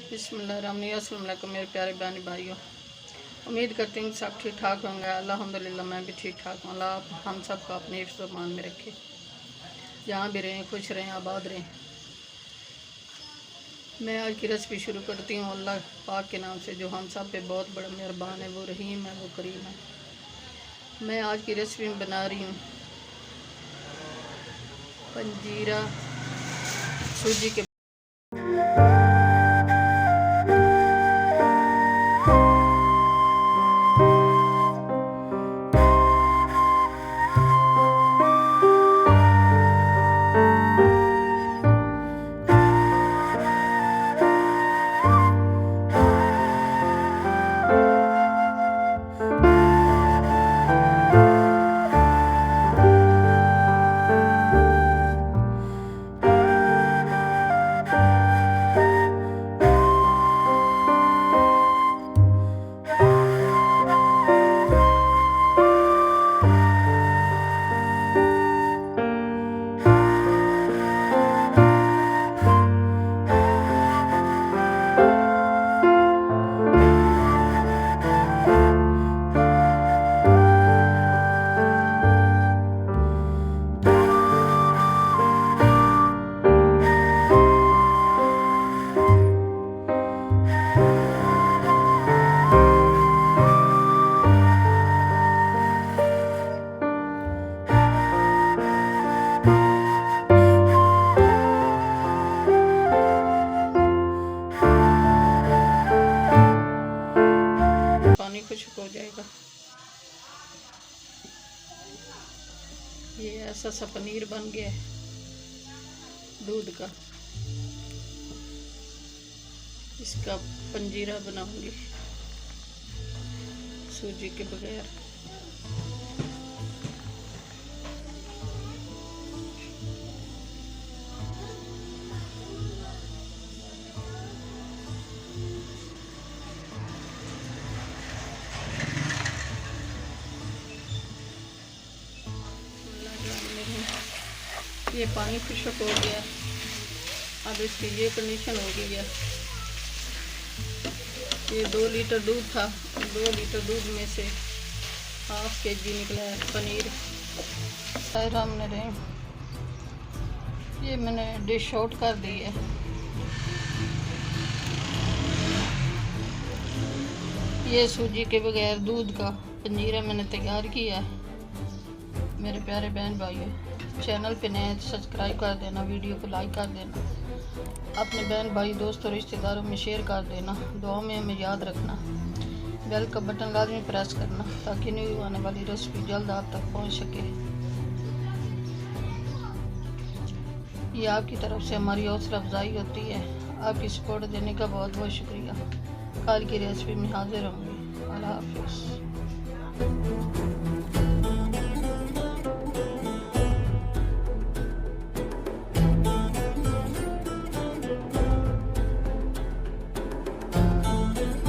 बिस्मिल्लाहिर्रहमानिर्रहीम। अस्सलाम वालेकुम मेरे प्यारे बहन भाइयों, उम्मीद करती हूँ सब ठीक ठाक होंगे। अल्हम्दुलिल्लाह मैं भी ठीक ठाक हूँ। अल्लाह हम सब को अपने हिफ्ज़ मान में रखे, जहाँ भी रहें खुश रहें आबाद रहें। मैं आज की रेसिपी शुरू करती हूँ अल्लाह पाक के नाम से, जो हम सब पे बहुत बड़ा मेहरबान है। वो रहीम है, वो करीम है। मैं आज की रेसिपी में बना रही हूँ पंजीरा सूजी के। पानी खुश्क हो जाएगा। ये ऐसा सा पनीर बन गया है दूध का। इसका पंजीरा बनाऊंगी सूजी के बगैर। ये पानी खुश्क हो गया। अब इसकी ये कंडीशन हो गई है। ये 2 लीटर दूध था, 2 लीटर दूध में से ½ kg निकला है पनीर। ये मैंने डिश आउट कर दी है। ये सूजी के बगैर दूध का पंजीरा मैंने तैयार किया है। मेरे प्यारे बहन भाइयों, चैनल पे नए तो सब्सक्राइब कर देना, वीडियो को लाइक कर देना, अपने बहन भाई दोस्तों रिश्तेदारों में शेयर कर देना। दुआ में हमें याद रखना। बेल का बटन लाजमी प्रेस करना ताकि न्यू आने वाली रेसिपी जल्द आप तक पहुंच सके। ये आपकी तरफ से हमारी हौसला अफजाई होती है। आपकी सपोर्ट देने का बहुत बहुत शुक्रिया। कल की रेसिपी में हाजिर होंगे। अल्लाह हाफिज़।